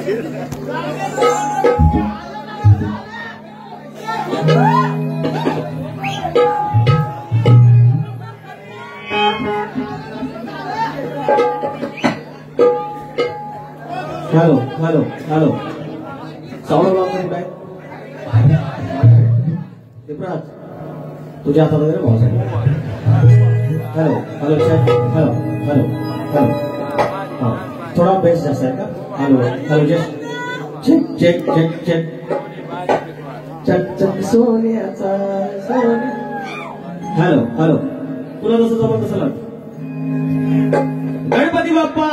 Hello hello hello सावळा काय दिपराज तुझ्या हातात वगैरे Bhausaheb hello hello check hello hello hello हां थोडा बेस जास्त आहे का hello hello check check check check चक चक सोन्याचा सोन्या हॅलो हॅलो तुला जसं जमत तसं लाग गणपती बाप्पा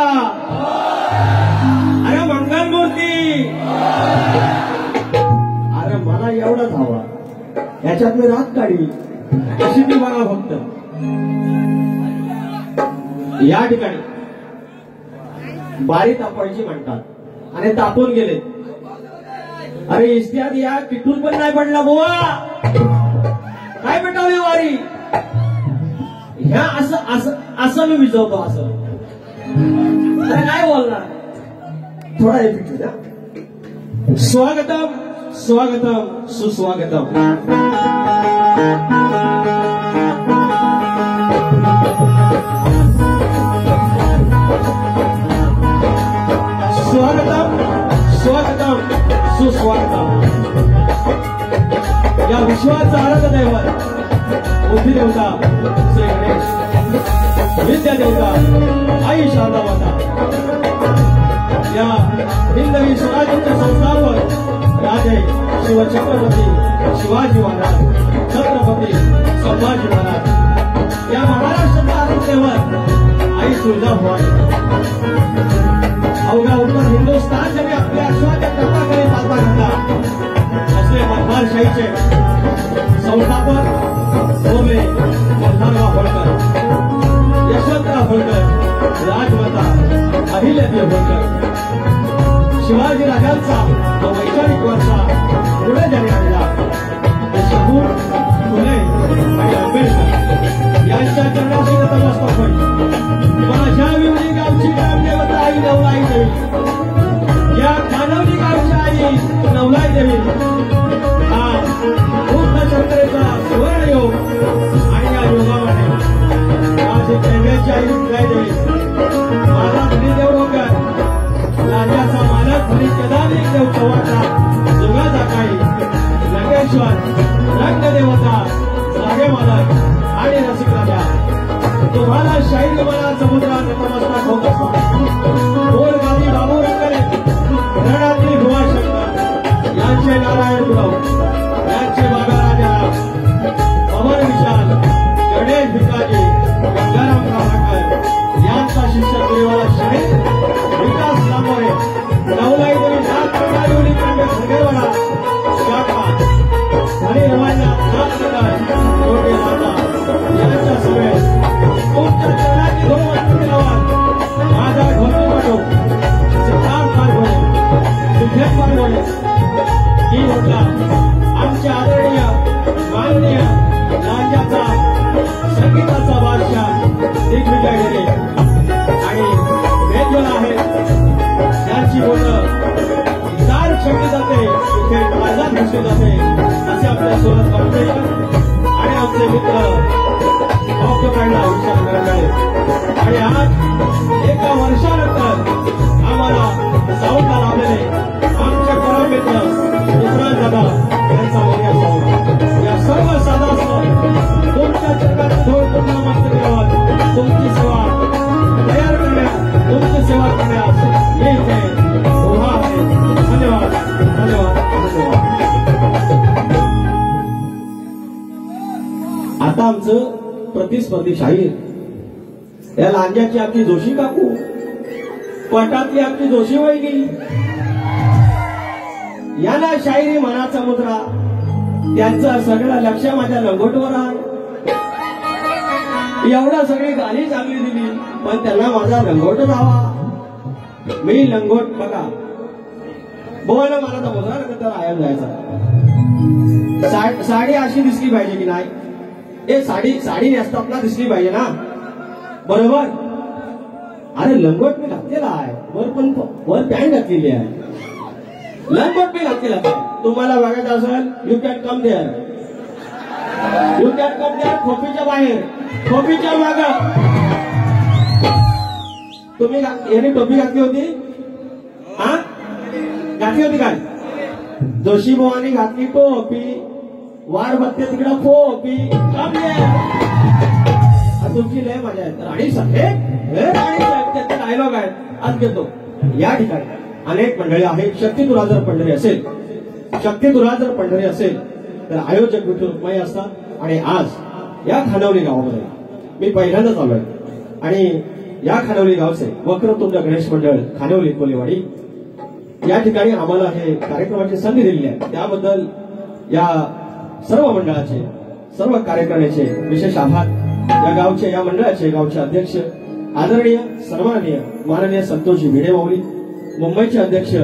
अरे मंगल मूर्ती अरे मला एवढाच हवा याच्यात मी रात काढी अशी ती बघा फक्त या ठिकाणी बारी तापवायची म्हणतात आणि तापून गेले अरे इस्त्यात या किटून पण नाही पडला बुवा काय पेटवली वारी ह्या असं असं असं मी विजवतो असं काय बोलणार थोडा एफिट द्या स्वागतम स्वागतम सुस्वागतम स्वागतम स्वागतम सुस्वागतम या विश्वाचा आराध्य दैवत बुद्धी देवता श्री गणेश विद्या देवता आई शारदा माता या हिंदवी स्वराज्याच्या संस्थापक राजे शिवछत्रपती शिवाजी महाराज छत्रपती संभाजी महाराज या महाराष्ट्राच्या आराध्यवर आई तुळजाभवानी अवघा उत्तर हिंदुस्थान जरी आपल्या अश्वाच्या कथाकडे चालता घातला असले मल्हारशाहीचे संस्थापक थोरले मल्हारराव होळकर यशवंतराव होळकर राजमाता अहिल्यादेवी होळकर शिवाजी राजांचा तो वैचारिक वारसा पुढे जाणे आणला शाहू फुले आणि आंबेडकर यांच्या चरणाशी नतमस्तक होईल माझ्या विवरी गावची ग्रामदेवता आई नवलाई देवी या खानवली गावच्या आई नवलाई देवी हा बुद्ध चक्रेचा सुवर्ण योग आणि या योगामध्ये माझी प्रेमाची आई नवलाई देवी माझा हरिदेव होळकर राजाचा मालक हरी केदारलिंग देव चव्हाणचा जुगाचा काही लंकेश्वर रंगदेवता जागे मालक आणि रसिक राजा तुम्हाला शाहीर मला समुद्रात नतमस्तक होत असतो बोल गादी बाबू रंगले रणातली भुवाशंकर यांचे नारायण गुरव यांचे बाबा राजाराम पवन विशाल गणेश भिकाजी गंगाराम प्रभाकर यांचा शिष्य तुरेवाला शाहीर विकास लांबोरे नवलाई देवी नाथ प्रकाशवली पांडे खगेवाला शाखा आणि रवाना नाथनगर मोठे राजा यांच्या समेत तुमच्या चरणाची धूळ वाजवून लावा माझा घोटू पाठव सिद्धार्थ पारगोळे सिद्धेश पारगोळे ही म्हटला आमच्या आदरणीय माननीय राज्याचा संगीताचा बादशाह दिग्विजय ढेरे आणि वेदवला आहेत त्यांची बोलणं दार छेडली जाते इथे काळजात घुसली जाते असे आपल्या सोबत वाटते आणि आमचे मित्र डॉक्टरांना विचार करणारे आणि आज एका वर्षानंतर आम्हाला साऊंडला लाभलेले आमचे परम मित्र विक्रांत दादा यांचा मोठ्या साऊंड या सर्व साधासह तुमच्या चरणात धूळ पुन्हा मस्त केल्यावर तुमची सेवा तयार करण्यास तुमची सेवा करण्यास मी इथे उभा आहे धन्यवाद धन्यवाद धन्यवाद आता आमचं प्रतिस्पर्धी शाहीर या लांज्याची आपली जोशी काकू पटातली आपली जोशी वहिनी याला शाहिरी मनाचा मुद्रा त्यांचं सगळं लक्ष माझ्या लंगोटवर आहे एवढा सगळी गाणी चांगली दिली पण त्यांना माझा लंगोटच हवा मी लंगोट बघा बोला मला तर मुद्रा नंतर आयाम जायचा साडी अशी दिसली पाहिजे की नाही ए साडी नेसताना दिसली पाहिजे ना बरोबर अरे लंगोट मी घातलेला आहे वर पॅन्ट घातलेली आहे लंगोट मी घातलेला आहे. तुम्हाला बघायचं असेल you can come there. You can come there. खोपीच्या बाहेर, खोपीच्या माग. तुम्ही याने टोपी घातली होती? हा, घातली होती काय? जोशी भावानी घातली टोपी, वाढ बघते तिकडं खोपी. तुमची लय मजा आहे. राणी साहेब, राणी साहेब त्याचे डायलॉग आहेत. आज घेतो. या ठिकाणी अनेक मंडळी आहेत. शक्ती तुला जर पंढरी असेल, शक्ती तुला जर पंढरी असेल तर आयोजक विठ्ठल रुक्माई असतात. आणि आज या खानवली गावामध्ये मी पहिल्यांदाच आलोय आणि या खानवली गावचे वक्रतुंड गणेश मंडळ खानवली कोलेवाडी या ठिकाणी आम्हाला हे कार्यक्रमाची संधी दिलेली आहे. त्याबद्दल या सर्व मंडळाचे, सर्व कार्यक्रमाचे विशेष आभार. या गावचे, या मंडळाचे गावचे अध्यक्ष आदरणीय सन्माननीय माननीय संतोषजी भिडे माऊली, मुंबईचे अध्यक्ष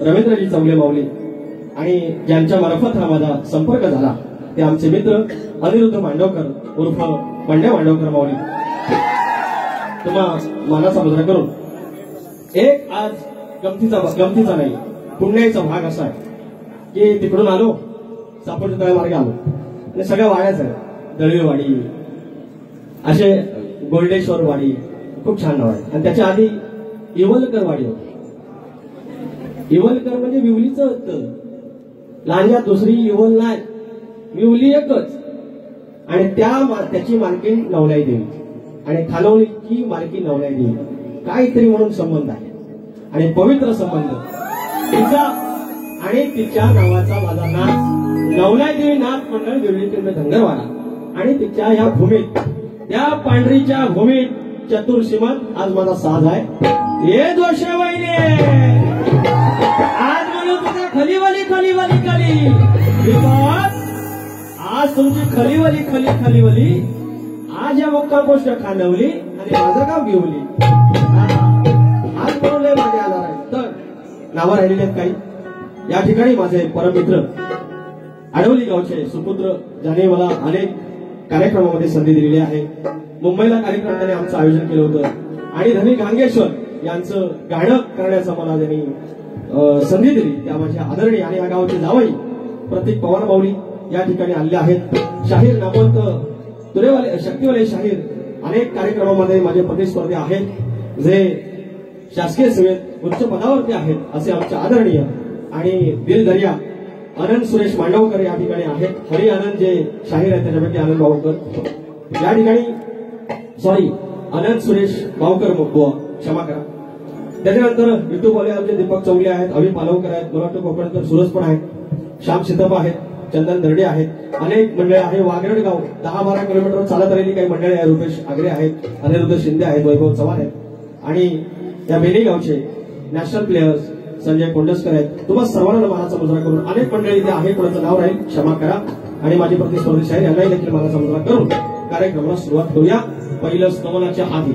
रवींद्रजी चौले माऊली आणि ज्यांच्या मार्फत हा माझा संपर्क झाला ते आमचे मित्र अनिरुद्ध मांडवकर उर्फ पंड्या मांडवकर माऊली. तुम्हा मानाचा मुद्रा करून एक आज गमतीचा नाही पुण्याचा भाग असा आहे की तिकडून आलो, सापोडच्या तळ्यामार्गे आलो आणि सगळ्या वाड्याच आहे. दळवीवाडी, असे गोल्डेश्वर वाडी, खूप छान नाव आहे. आणि त्याच्या आधी इवलकर वाडी होती. इवलकर म्हणजे विवलीचं होतं. लांजा दुसरी इवल नाही, विवली एकच. आणि त्याची मालकी नवलाई देवी आणि खानवलीची मालकी नवलाई देवी, काहीतरी म्हणून संबंध आहे आणि पवित्र संबंध. तिचा आणि तिच्या नावाचा माझा नाच नवलाई देवी नाथ मंडळ विवलीतील धनगरवाडा आणि तिच्या या भूमीत, त्या पांढरीच्या भूमीत चतुर श्रीमंत आज माझा साज आहे. ये जोशे वहिने आज म्हणून तुझा खलीवली खलीवली खली आज तुमची खलीवली खलीवली आज या मुक्काम पोस्ट खानवली आणि माझं गाव घेवली. आज म्हणून लय माझे आधार आहे. तर नावं राहिलेले आहेत काही. या ठिकाणी माझे परममित्र आडवली गावचे सुपुत्र ज्याने मला अनेक कार्यक्रमामध्ये संधी दिलेली आहे. मुंबईला कार्यक्रम त्याने आमचं आयोजन केलं होतं आणि धनी गांगेश्वर यांचं गाणं करण्याचं मला त्यांनी संधी दिली. त्या माझ्या आदरणीय आणि या गावचे जावई प्रतीक पवार माऊली या ठिकाणी आलेले आहेत. शाहीर नामवंत तुरेवाले शक्तीवाले शाहीर अनेक कार्यक्रमामध्ये माझे प्रतिस्पर्धी आहेत जे शासकीय सेवेत उच्च पदावरती आहेत. असे आमचे आदरणीय आणि दिलदर्या आनंद सुरेश मांडवकर या ठिकाणी आहेत. हरी आनंद जे शाहीर आहेत त्याच्यापैकी आनंद भाऊकर या ठिकाणी, सॉरी आनंद सुरेश भाऊकर बुवा, क्षमा करा. त्याच्यानंतर युट्यूबवाले आमचे दीपक चौले आहेत, अभि पालवकर आहेत, मला वाटतं कोकणानंतर सूरज पण आहेत, श्याम सिद्धप्पा आहेत, चंदन दर्डे आहेत, अनेक मंडळे आहे. वागरड गाव 10-12 किलोमीटर चालत आलेली काही मंडळे आहेत. रुपेश आगरे आहेत, अनिरुद्ध शिंदे आहेत, वैभव चव्हाण आहेत आणि या बेनी गावचे नॅशनल प्लेयर्स संजय कोंडस्कर आहेत. तुम्हा सर्वांना मानाचा मुजरा करून अनेक मंडळी इथे आहे, कोणाचं नाव राहील क्षमा करा. आणि माझी प्रतिस्पर्धी शाहीर यांनाही देखील मानाचा मुजरा करून कार्यक्रमाला सुरुवात करूया. पहिलं स्तवनाच्या आधी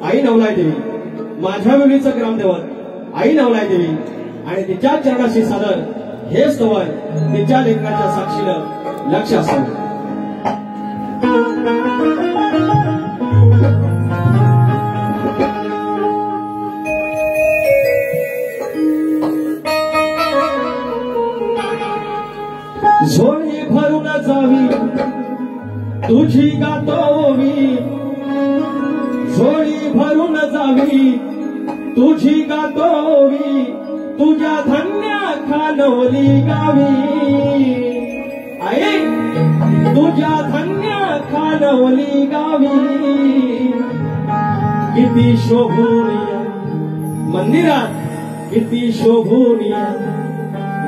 आई नवलाई देवी, माझ्या मुलीचं ग्रामदैवत आई नवलाई देवी आणि तिच्या चरणाशी सादर हे स्तवन तिच्या लेखनाच्या साक्षीनं लक्ष असावं. झोळी भरून जावी तुझी गातो मी, झोळी भरून जावी तुझी गातो मी, तुझ्या धन्य खानवली गावी. आई तुझ्या धन्य खानवली गावी. किती शोभूनिया मंदिरात किती शोभूनिया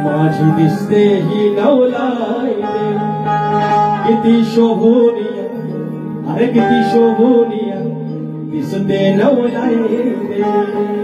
माझी दिसते ही नवलाई देवी. किती शोभूनिया अरे किती शोभूनिया दिसते नवलाई देवी.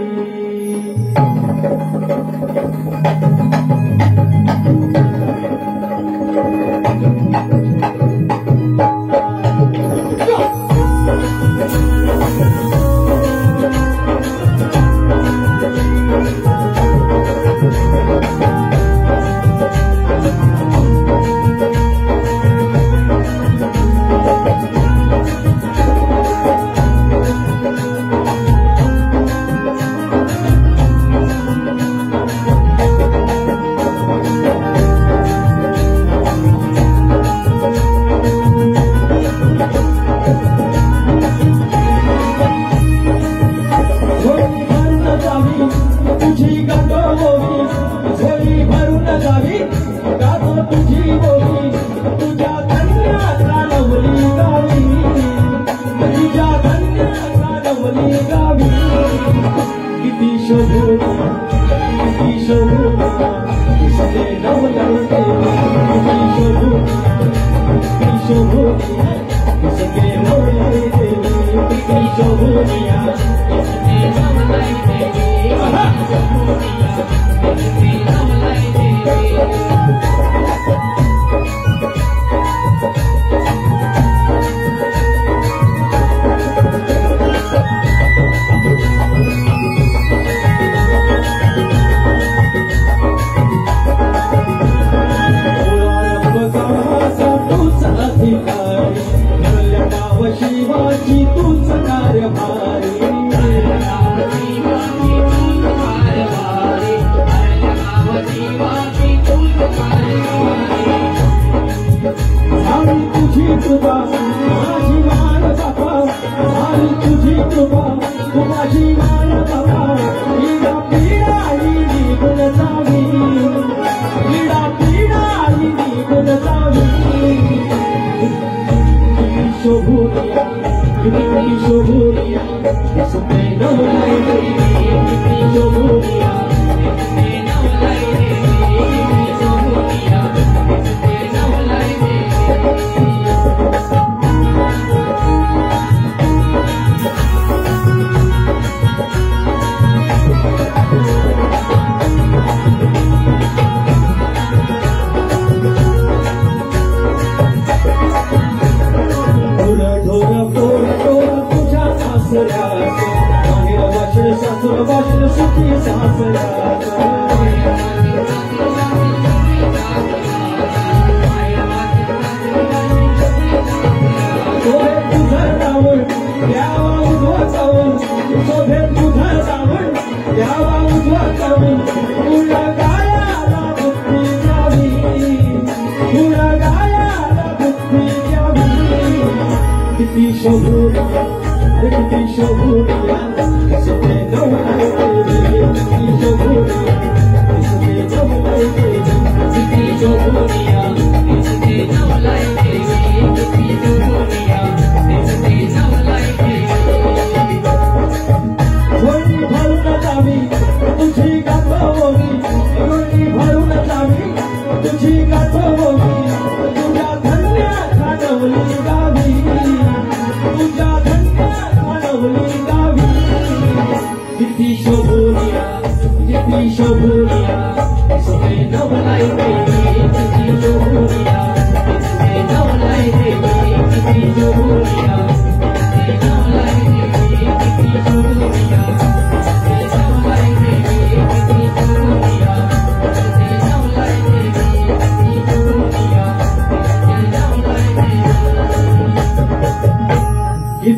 Show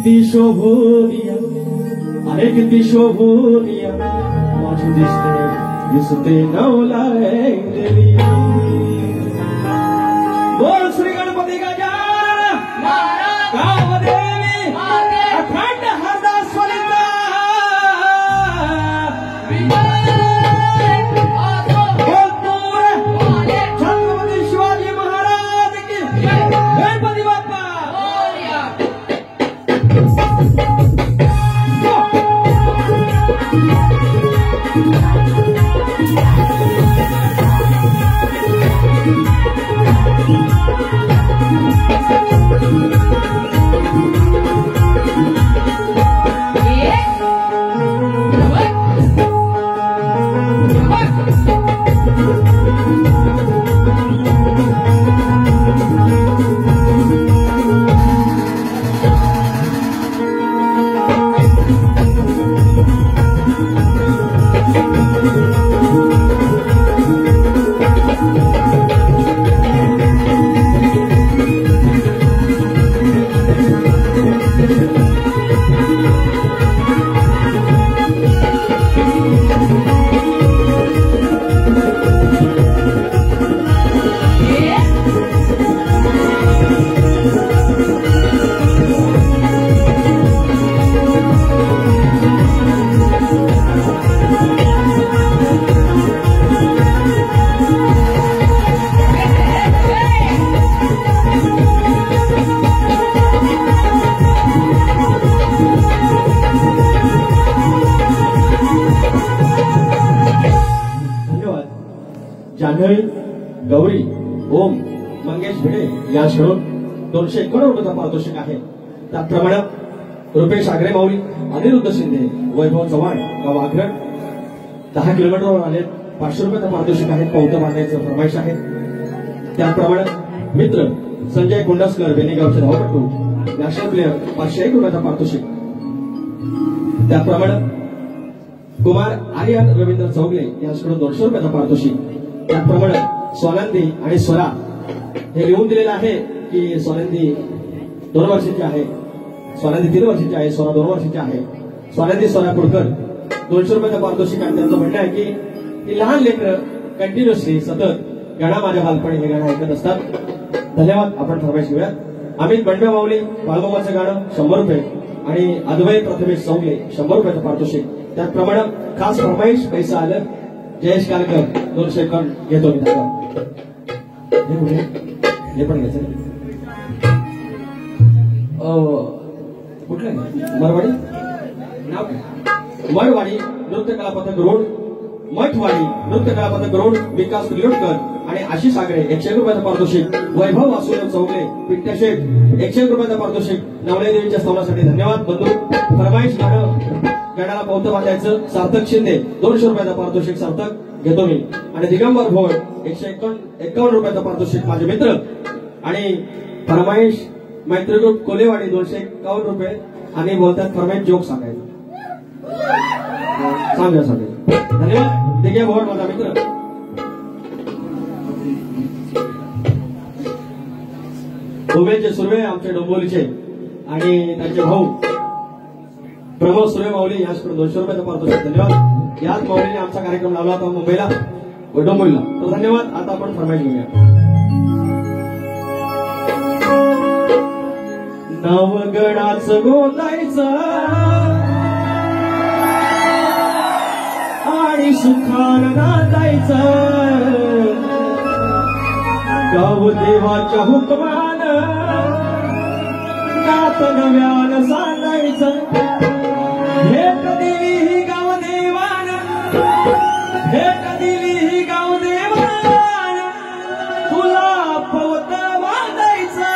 किती शोभूनिया अरे किती शोभूनिया माझी दिसते नवलाय देवी बोल श्री गणपती गजानन कामदेवी अखंड हरदासवरीचा छत्रपती शिवाजी महाराज की गणपती बाप्पा जान्हवी गौरी ओम मंगेश भिडे यांच्याकडून 251 रुपयाचा पारितोषिक आहे. त्याप्रमाणे रुपेश आगरे माऊली अनिरुद्ध शिंदे वैभव चव्हाण गाव आग्रह 10 किलोमीटरवर आले 500 रुपयाचा पारितोषिक आहे. पौतं बांधायचं फरमाईश आहे. त्याप्रमाणे मित्र संजय कुंडस्कर बेनेगावचे धावपटू नॅशनल प्लेअर 501 रुपयाचा पारितोषिक. त्याप्रमाणे कुमार आर्यन रवींद्र चौगले यांच्याकडून 200 रुपयाचा पारितोषिक. त्याप्रमाणे सोनंदी आणि स्वरा हे लिहून दिलेलं आहे की सोनंदी 2 वर्षाची आहे, सोनंदी 3 वर्षाची आहे, स्वरा 2 वर्षाची आहे. सोनंदी स्वरा कुडकर 200 रुपयाचा पारितोषिक आहे. त्यांचं म्हणणं आहे की लहान लेकरं कंटिन्युअसली सतत गाणं माझ्या बालपणी हे गाणं ऐकत असतात. धन्यवाद. आपण फरमाईश घेऊया. अमित बंडवे माऊली बाळगोबाचं गाणं 100 रुपये आणि अद्वैत प्रथमेश चौगले 100 रुपयाचं पारितोषिक. त्याचप्रमाणे खास फरमाईश पैसा आलं जयेश कारकर 251 घेतो मी त्याचा हे पण घ्यायचं कुठलं मरवाडी नाव काय मरवाडी नृत्य कला पथक रोड मठवाडी नृत्य कला पथक रोड विकास तिलोटकर आणि आशिष आगरे 101 रुपयाचा पारितोषिक. वैभव वासुदेव चौगले पिट्ट्या शेठ 101 रुपयाचा पारितोषिक. नवले देवीच्या स्तवनासाठी धन्यवाद बंधू. फरमाईश गाण्याला पौतं बांधायचं सार्थक शिंदे 200 रुपयाचा पारितोषिक सार्थक घेतो मी. आणि दिगंबर भोळ 151 रुपयाचा पारितोषिक माझे मित्र. आणि फरमाईश मैत्री ग्रुप कोलेवाडी 251 रुपये आणि बोलतात फरमाईश जोक सांगायचं सांगण्यासाठी धन्यवाद. दिगे भोळ माझा मित्र. उमेशचे सुर्वे आमचे डोंबोलीचे आणि त्यांचे भाऊ प्रमोद सुर्वे माऊली यांच्याकडून 200 रुपयाचा पारितोषिक. धन्यवाद. याच माऊलीने आमचा कार्यक्रम लावला होता मुंबईला व डोंबिवलीला. तर धन्यवाद. आता आपण फरमाईश घेऊया. नवगडाचं गोंदायचं आणि सुखानं नांदायचं गाव देवाच्या हुकमानं गात नव्यानं सांगायचं. भेट दिली ही गाव देवान, भेट दिली ही गाव देवान, तुला पवत बांधायचं,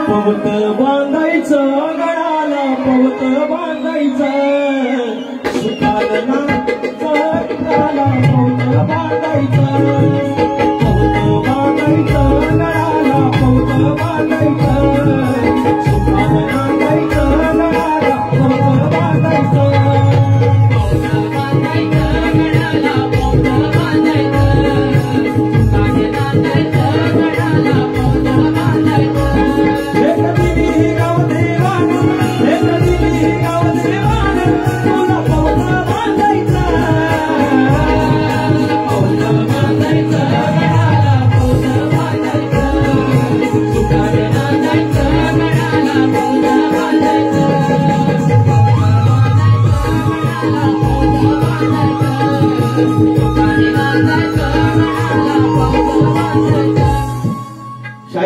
पवत बांधायचं गडाला, पवत बांधायचं सुखाला गडाला, पवत बांधायचं, पवत बांधायचं गडाला, पवत बांधायचं Bye.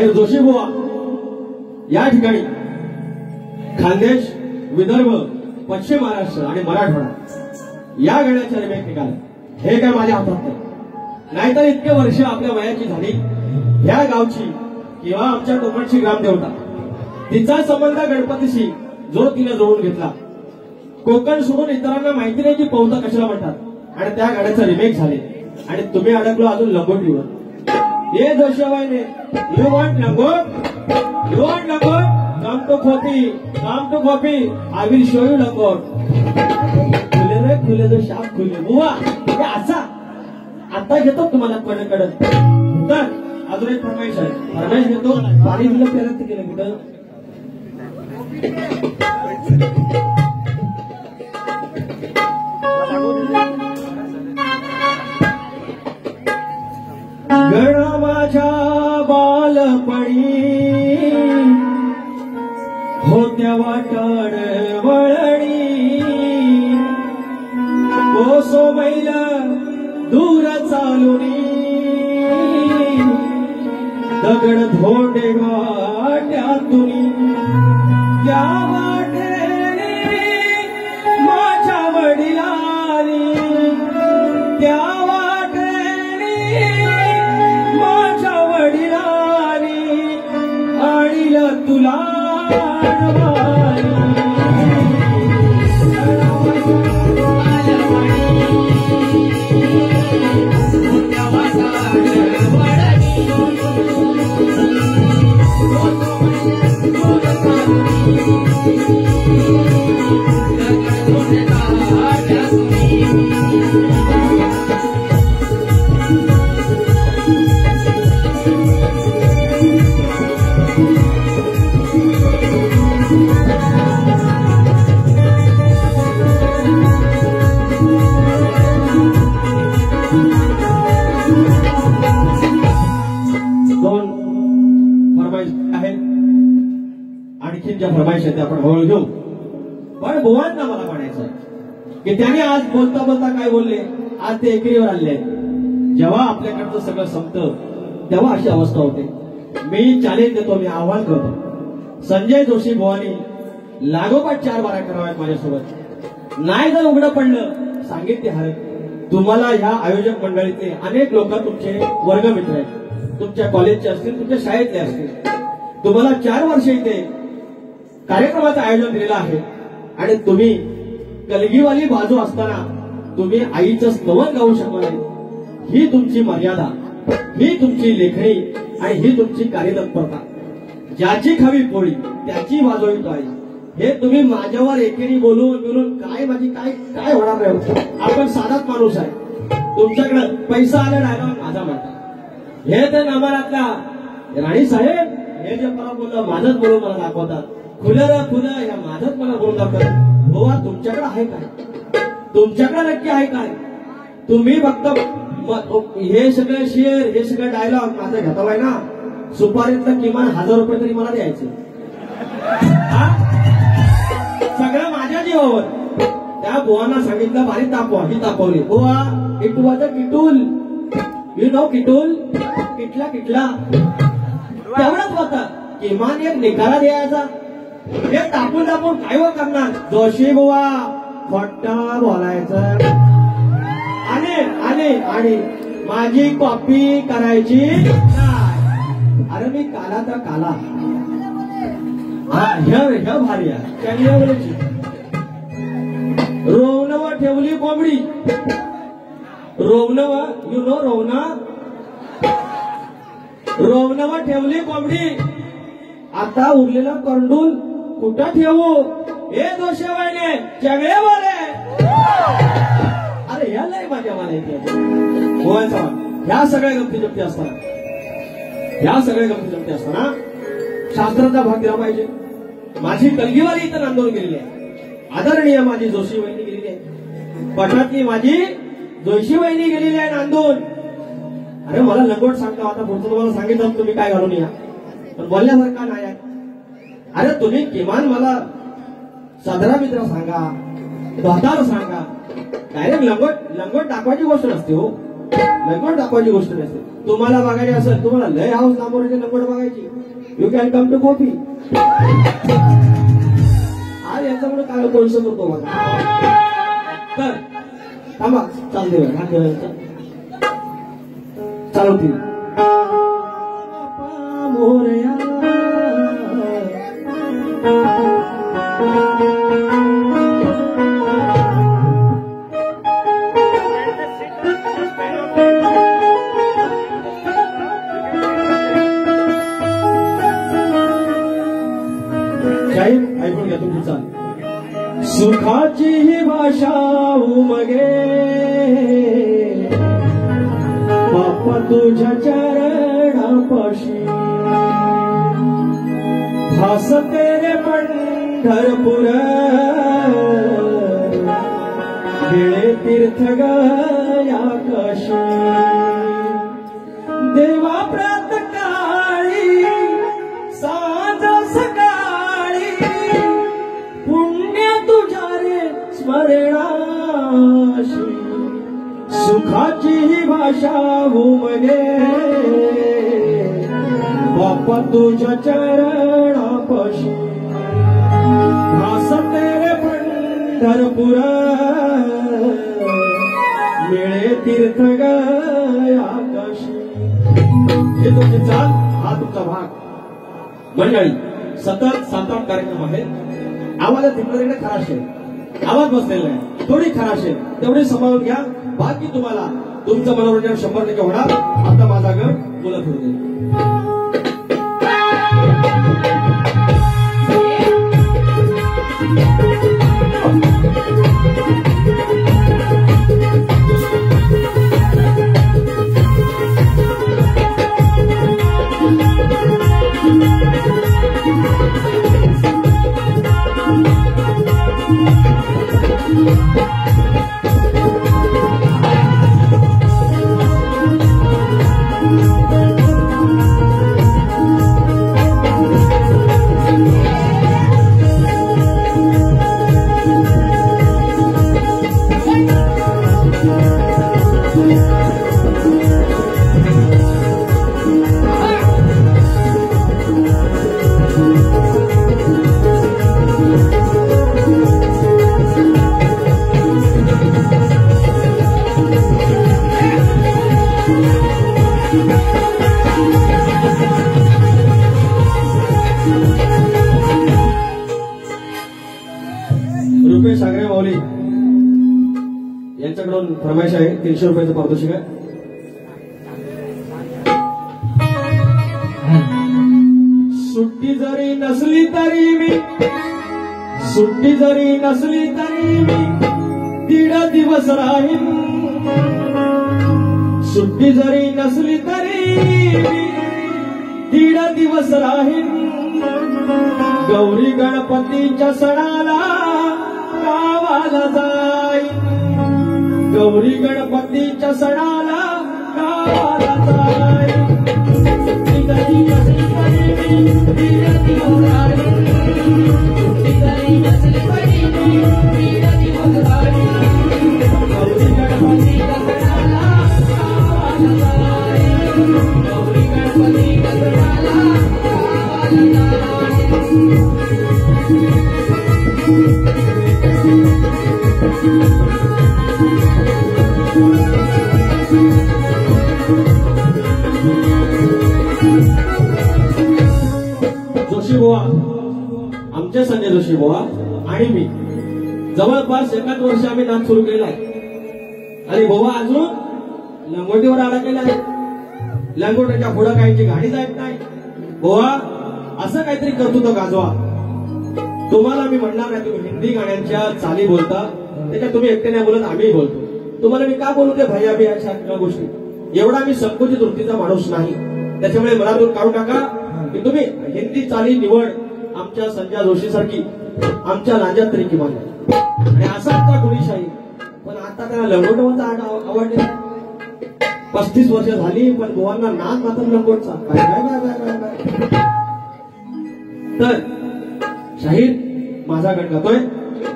आणि जोशी बुवा या ठिकाणी खानदेश, विदर्भ, पश्चिम महाराष्ट्र आणि मराठवाडा या गाण्याच्या रिमेक निघाले. हे काय माझ्या हातात नाही. नाहीतर इतके वर्ष आपल्या वयाची झाली ह्या गावची किंवा आमच्या कोकणची ग्रामदेवता तिचा संबंध गणपतीशी जो तिने जोडून घेतला. कोकण सोडून इतरांना माहिती नाही की पौता कशाला म्हणतात आणि त्या गाण्याचा रिमेक झाले आणि तुम्ही अडकलो अजून लंगोटीवर. ये जोशाबाईने यू वॉन्ट लंगोट, यू वॉन्ट लंगोट, come to copy, come to copy, I will show you लंगोट. खुले रे खुले जो शाप खुले बुवा हे असा आता घेतो तुम्हाला कडकडत. तर अजून एक फरमाईश आहे. फरमाईश घेतो. पाणी दिलं फेरत केलं कुठं गणा माझ्या बालपणी होत्या वाटण वळणी कोसो मैल दूर चालुनी दगड धोंडे वाट्यातुनी त्या वाटेने माझ्या वडिलांनी त्या वाटेने माझ्या वडिलांनी आणलं तुला फरमाईश आहे आपण हळू घेऊ. पण बुवांना मला म्हणायचं की त्यांनी आज बोलता बोलता काय बोलले. आज ते एकेरीवर आले. जेव्हा आपल्याकडचं सगळं संपतं तेव्हा अशी अवस्था होते. मी चॅलेंज देतो, मी आव्हान करतो. संजय जोशी बुवानी लागोपाठ 4 बारा कराव्यात माझ्यासोबत. नाही जर उघडं पडलं सांगितले हरत. तुम्हाला ह्या आयोजक मंडळीतले अनेक लोक तुमचे वर्गमित्र आहेत, तुमच्या कॉलेजचे असतील, तुमच्या शाळेतले असतील. तुम्हाला 4 वर्ष इथे कार्यक्रमाचं आयोजन दिलेलं आहे आणि तुम्ही कलगीवाली बाजू असताना तुम्ही आईचं स्तवन गाऊ शकत नाही. ही तुमची मर्यादा, ही तुमची लेखणी आणि ही तुमची कार्यतत्परता. ज्याची खावी पोळी त्याची वाजवी आई. हे तुम्ही माझ्यावर एकेरी बोलून काय माझी काय काय होणार नाही. आपण साधाच माणूस आहे. तुमच्याकडे पैसा आला डायलॉग माझा म्हणतात. हे तर नमनातला राणी साहेब हे जे मला बोललं माझंच बोलून मला दाखवतात. खुलं खुलं या माझंच मला बोलून दाखवतात. बुवा तुमच्याकडे आहे काय? तुमच्याकडे नक्की आहे काय? तुम्ही फक्त हे सगळे शेअर हे सगळे डायलॉग माझा घेतावाय ना. सुपारीतलं किमान 1000 रुपये तरी मला द्यायचे. सगळं माझ्या जीवावर. त्या बुवांना सांगितलं भारी तापवा. ही तापवली. बुवा किटूवाचं किटूल यू नो किटूल किटला किटला तेवढंच होतं. किमान एक निकाला द्यायचा. हे तापून तापून काय हो करणार. जोशी बुवा खोटं बोलायचं आणि माझी कॉपी करायची. अरे मी काला तर काला ह्या भारी आहे. रोवनवा ठेवली कोंबडी. रोवनवा यू नो रोवनवा ठेवली कोंबडी. आता उरलेला करंडूल कुठं ठेवू. हे दोषेवाईने चगळे बोले. अरे ह्या नाही माझ्या मला ह्या सगळ्या गमती असताना शास्त्राचा भाग दिला पाहिजे. माझी कलगीवाली इथं नांदून गेलेली आहे. आदरणीय माझी जोशी वहिनी गेलेली आहे. पठातली माझी जोशी वहिनी गेलेली आहे नांदून. अरे मला लंगोट सांगता. आता पुढचं तुम्हाला सांगितलं तुम्ही काय घालून या. पण बोलण्यासारखा नाही आहे. अरे तुम्ही किमान मला सदरा मित्र सांगा, धोतार सांगा. डायरेक्ट लंगोट दाखवायची गोष्ट नसते हो. लंगोट दाखवायची गोष्ट नसते. तुम्हाला बघायची असेल, तुम्हाला लय हाऊस दामोरचे लंगोट बघायची, you can come to coffee. आज याच्यामुळे काय कोणसं करतो बघा. तर थांबा, चालते चालवती मोरया. ऐकून घ्या तुमची चाल. सुखाची ही भाषा उमगे बाप्पा तुझ्या चरणापाशी, भासते रे पंढरपूर वेळे तीर्थ गया कशी. देवा प्रात काळी सांज सकाळी पुण्य तुझ्या रे स्मरणाशी. सुखाची ही भाषा उमगे बाप्पा तुझ्या चरणापाशी, भासते रे पंढरपूर मिळे तीर्थ गया कशी. हे तुमचे चाल, हा तुमचा भाग. मंडळी सतत 7-8 कार्यक्रम आहेत. आवाजात तिकडे खराश आहे, आवाज बसलेला आहे, थोडी खराश आहे, तेवढी सांभाळून घ्या. बाकी तुम्हाला तुमचं मनोरंजन 100% होणार. आता माझा गट बोलत होते. रुपेश आगरे माऊली यांच्याकडून फरमाईश आहे. 300 रुपयाचं पारितोषिक आहे. सुट्टी जरी नसली तरी मी, सुट्टी जरी नसली तरी मी 1.5 दिवस राहीन. सुट्टी जरी नसली तरी मी 1.5 दिवस राहीन. गौरी गणपतीच्या सणाला गावाला जाईन. गौरी गणपतीच्या सणाला गावाला जाईन. सुट्टी जरी नसली तरी मी 1.5 दिवस राहीन. सुट्टी जरी नसली तरी मी 1.5 दिवस राहीन. गौरी गणपतीच्या सणाला गावाला जाईन. गौरी गणपतीच्या सणाला गावाला जाईन. जोशी बुवा, आमचे संजय जोशी बुवा आणि मी जवळपास 1 वर्ष आम्ही नाच सुरू केला आहे. आणि बुवा अजून लंगोटीवर अडकलेला आहे. लंगोटीच्या पुढे काहीची गाडी जात नाही. बुवा असं काहीतरी करतो तो गाजवा. तुम्हाला मी म्हणणार नाही तुम्ही हिंदी गाण्यांच्या चाली बोलता, त्याच्यात तुम्ही एकटे नाही बोलत, आम्ही बोलतो. तुम्हाला मी का बोलू ते भैया बी अशा गोष्टी. एवढा मी संकुचित वृत्तीचा माणूस नाही. त्याच्यामुळे मनातून काढू टाका की तुम्ही हिंदी चाली निवड आमच्या संजय जोशी सारखी आमच्या लांजात तरी किमान. आणि असा आमचा गुणीशाही. पण आता त्यांना लंगोटचा आवडले. 35 वर्ष झाली पण गोवांना नाद मात्र लंगोटचा. तर शाहीर माझा गण गातोय,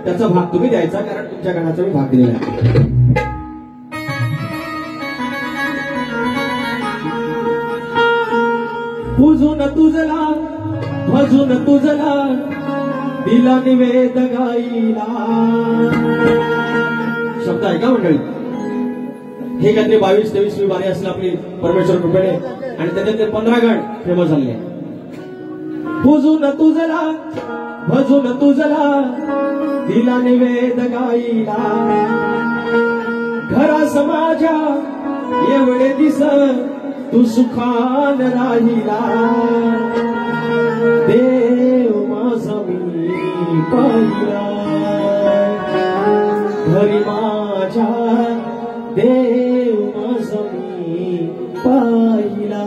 त्याचा भाग तुम्ही द्यायचा, कारण तुमच्या गणाचा मी भाग दिलेला आहे. पूजून तुझला भजून तुझला दिला निवेद गाईला. शब्द आहे का मंडळी? हे काहीतरी 22-23वी वारी असलं आपली परमेश्वर कृपेने आणि त्याच्यात ते 15 गाण फेमस झाले. पूजून तुझला भजून तुझला दिला निवेद गाईला. घरा समाजा एवढे दिस तू सुखान राहिला. देव माझा मी पाहिला घरी माझ्या देव माझा मी पाहिला.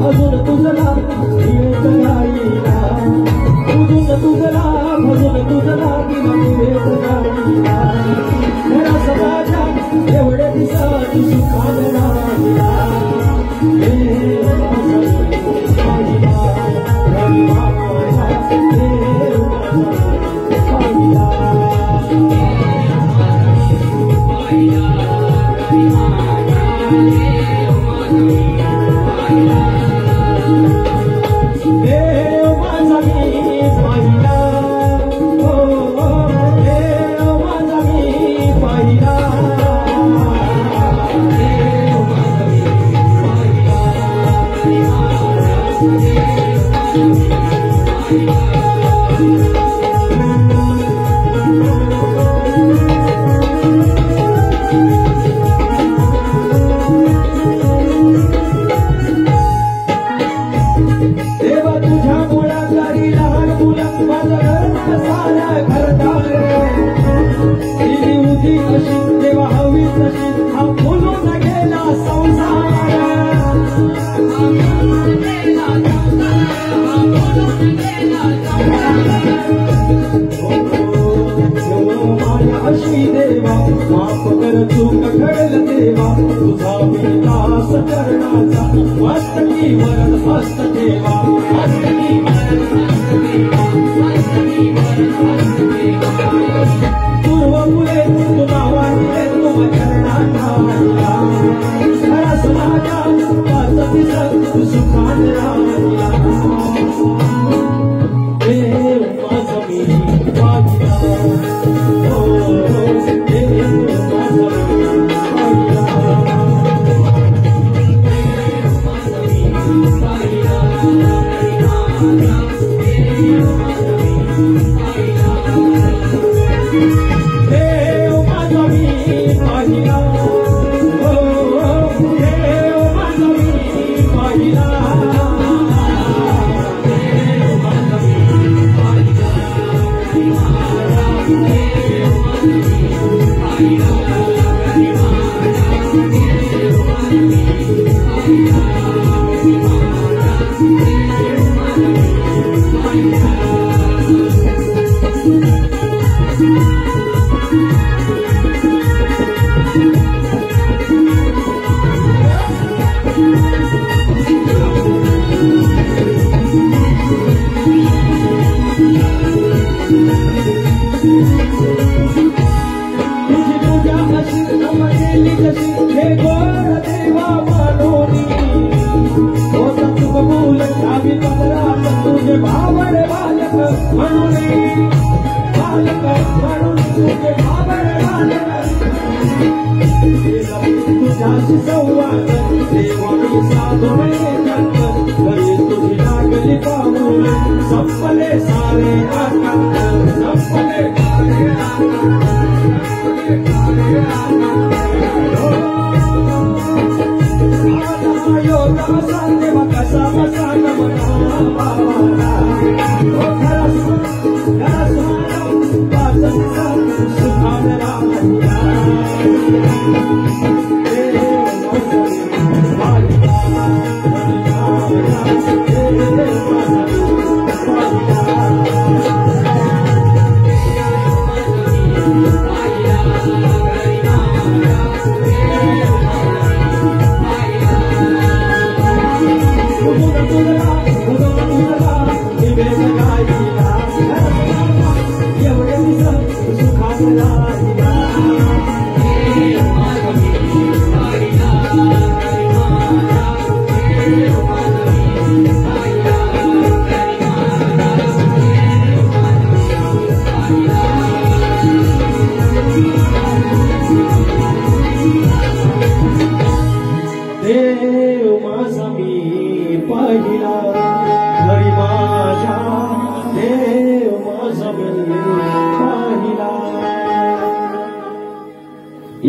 अजून तुझला दिवेत गाईला. अजून तुझला भजून तुझला दिवेत गाईला. घरा समाजा एवढे दिस तू सुखान राहिला. देव माझा देव पाहिला. देवा हवी तशी हा बोलून गेला संसार. माया अशी देवा माफ कर चूक घडल देवा. तुझा विलास करण्याचा मस्तकी वरद हस्त देवा. मस्तकी पूर्व मुले तुला वाटले तुम चरणाला. खरा समाजा पाच दिस सुखान राहिला. देव माझा मी पाहिला. देव माझा मी पाहिला. संपले सारे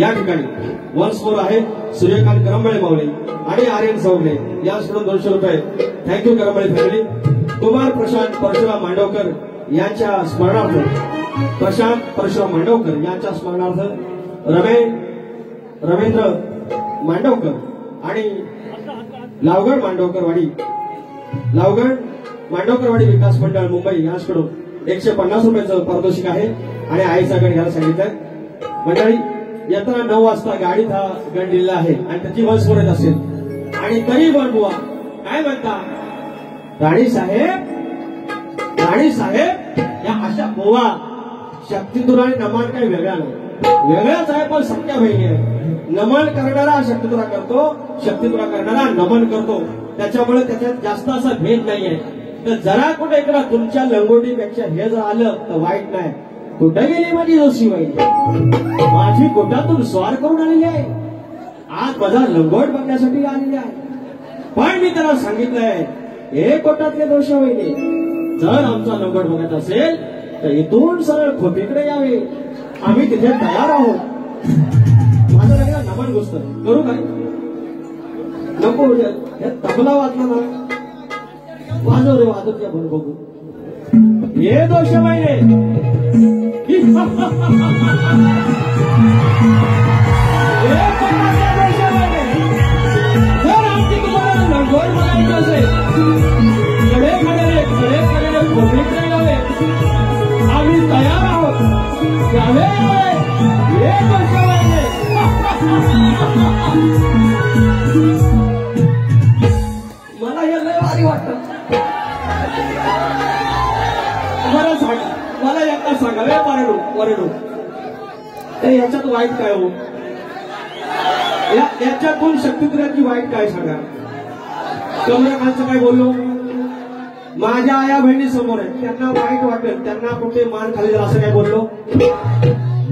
या ठिकाणी वन्स मोर आहे सूर्यकांत करंबळे माऊली आणि आर्यन सौगले याकडून 200 रुपये. Thank you Karambale family. कुमार प्रशांत परशुराम मांडवकर यांच्या स्मरणार्थ रवींद्र मांडवकर आणि लावगड मांडवकरवाडी विकास मंडळ मुंबई यांच्याकडून 150 रुपयाचं पारितोषिक आहे आणि आईचा गण घ्यायला सांगितलंय. मंडळी येताना 9 वाजता गाडीत हा गण दिलेला आहे आणि त्याची बस येत असेल आणि तरी बुवा काय म्हणता राणी साहेब या अशा बुवा शक्तितुरा आणि नमन काही वेगळा नाही, वेगळाच आहे पण सख्या बहिणी आहे. नमन करणारा शक्तितुरा करतो, शक्तितुरा करणारा नमन करतो, त्याच्यामुळे त्याच्यात जास्त असा भेद नाहीये. तर जरा कुठे इकडं तुमच्या लंगोटीपेक्षा हे जर आलं तर वाईट नाही. कुठे गेली माझी जोशीबाई, माझी कोटातून स्वार करून आलेली आहे, आज माझा लंगोट बघण्यासाठी आलेली आहे. पण मी त्याला सांगितलंय हे कोटातले जोशीबाई, जर आमचा लंगोट बघायचा असेल तर इथून सरळ खोपीकडे यावे, आम्ही तिथे तयार आहोत. माझं लगेच नमन गोष्ट करू काय नको, हे तबला वाचला ना वाजव रे वाजत या बरं बघू हे जोशीबाई जर आमची तुम्हाला लंगोट बघायची असेल खोपीकडे यावे, आम्ही तयार आहोत. यावे हे जोशीबाई मला हे लय भारी वाटत. मला एकदा सांगावे वरडू याच्यात वाईट काय हो, याच्यातून शक्तितुऱ्याची वाईट काय सांगा. कमलाकांतचं काय बोललो, माझ्या आया बहिणी समोर आहे, त्यांना वाईट वाटेल, त्यांना कुठे मान खाली जर असं काय बोललो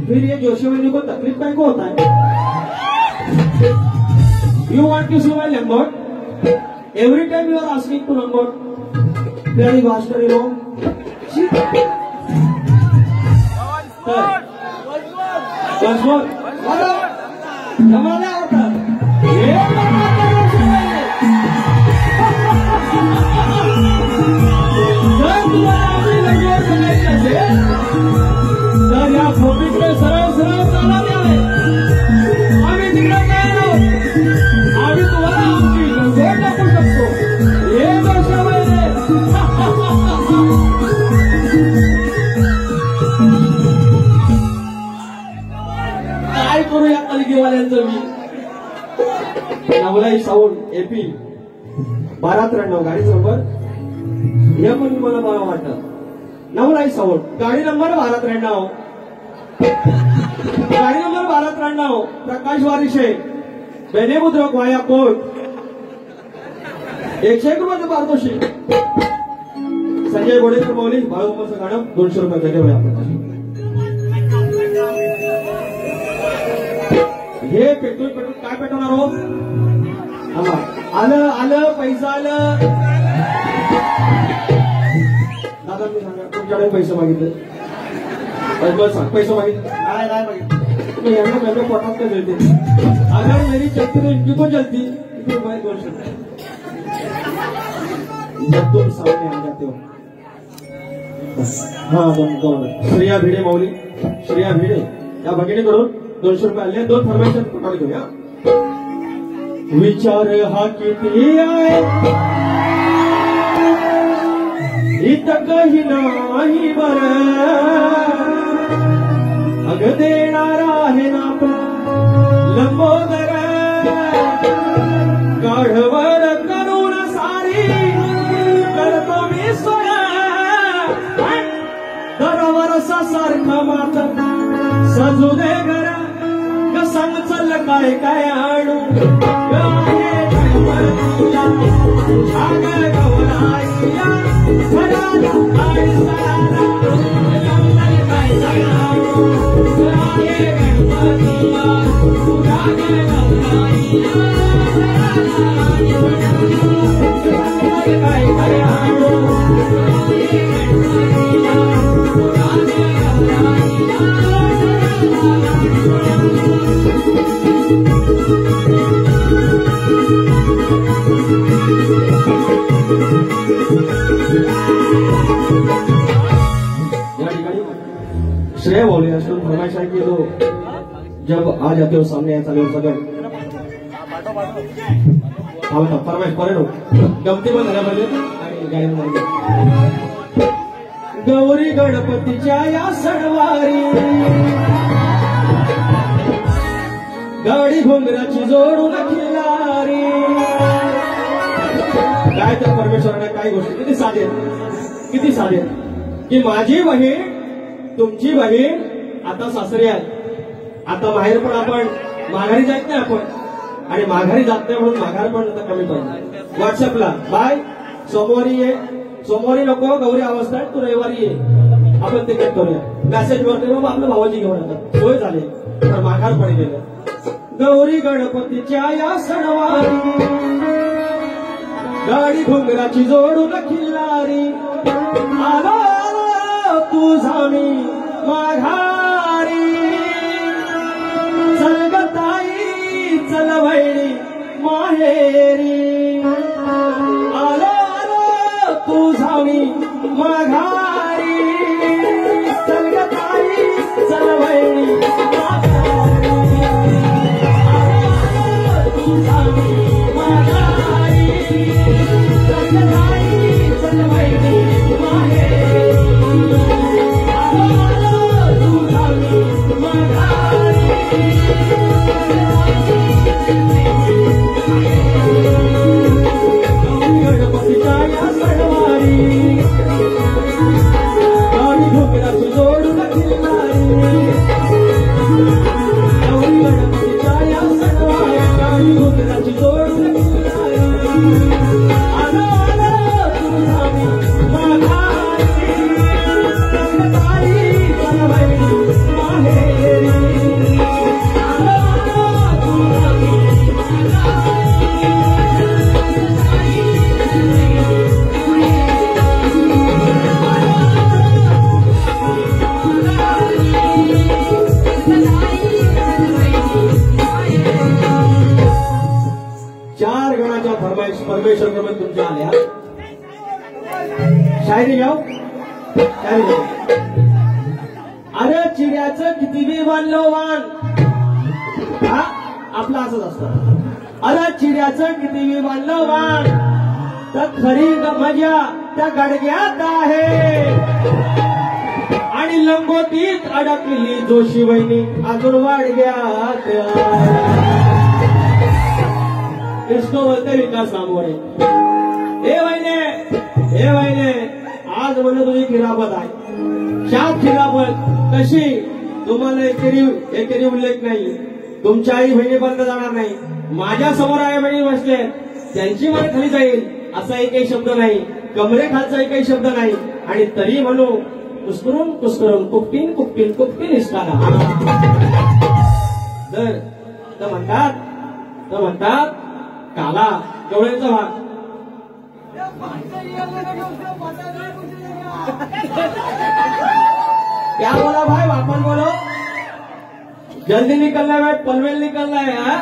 फिर ये जोशीबाई को तकलीफ काय को होता है. You want to see my langot, every time you are asking to langot, very master you know. मला आवडतात तर या खोपीकडे सरळ चाला द्यावे, आम्ही तिकडे काय आम्ही तुम्हाला आमची लंगोट दाखवू शकतो. हे जोशीबाई काय करू या कलगीवाल्यांचं. मी नवलाई साऊंड एपी 1293 गाडी नंबर हे पण मला बरं वाटतं. नवलाई साऊंड गाडी नंबर 1293 प्रकाश वारिशे बेनेमुद्रक वाया कोट 101 रुपयाचं पारितोषिक. संजय गोडेकर माऊली बाळूमाचं गाणं 200 रुपये घेऊया आपण. हे पेट्रोल काय पेटवणार हो, आलं पैसा आलं. दादा मी सांगा तुमच्याकडे पैसे मागितले, पैसे मागितले काय मागितले यांना पोटात काय जळते. अगर मेरी चलती तो इनकी को जलती, मैं 200 जब तुम सामने आ जाते हो. हा श्रेया भिडे माऊली, श्रेया भिडे या भगिनीकडून 200 रुपये आले. 2 फरमाईश कुठे घेऊया. विचार हा किती आहे इथं काही नाही बरं, अग देणारा आहे ना लंबोदर, गाढवर करून सारी करतो मी सोय, दरवर्षा सारखा मात्र सजू दे घर, सांग चल काय काय आणू काय है बोले अशोक फरमाइश है कि तो जब आ जाते हो सामने ऐसा लोग सगळ हाँ फरमाइश करे नो गमती पण झाल्या पाहिजे आणि गायन मध्ये गौरी गणपतीच्या या सणवारी गाडी घोंगराची जोडून खिलारी काय तर परमेश्वराने काय गोष्टी किती साधे की माझी बहीण तुमची बहीण आता सासरी आहे आता माहेर पण आपण माघारी जात नाही आपण आणि माघारी जात नाही म्हणून माघार पण आता कमी पाहिजे व्हॉट्सअपला बाय सोमवारी ये सोमवारी नको गौरी अवस्था आहे तू रविवारी ये आपण ते कट करूया मेसेज वरती मग आपल्या भावाची घेऊन येतात सोय झाली तर माघार पण गेलं गौरी गणपतीच्या या सणवारी गाडी घोंगराची जोडून खिल्लारी आलो आलो तुझा मी माघारी चल ग ताई चल वैणी माहेरी आलो आलो तुझा मी माघारी चल ग ताई चल वैणी परमेश्वर क्रमांक तुमच्या आल्या शायरी गाव अरे चिड्याचं किती बी बांधलं वाण हा आपलं असंच असतं अरे चिड्याचं किती बी बांधलं वाण तर खरी मजा त्या गडग्यात आहे आणि लंगोटीत अडकली जोशी वहिनी अजून वाडग्यात इसको बोलते विकास नामोरे हे वहिने आज म्हणून तुझी खिरापत आहे शाप खिरापत कशी तुम्हाला एकेरी उल्लेख नाही तुमच्या आई बहिणी बंद जाणार नाही माझ्या समोर आई बहिणी बसले त्यांची मान खाली जाईल असा एकही शब्द नाही कमरे खालचा एकही शब्द नाही आणि तरी म्हणू कुस्करून कुपकीन इस्काला तर म्हणतात काला गवळ्याचा भाग क्या बोला भाई वापस बोलो जल्दी निकलना है भाई पनवेल निकलना है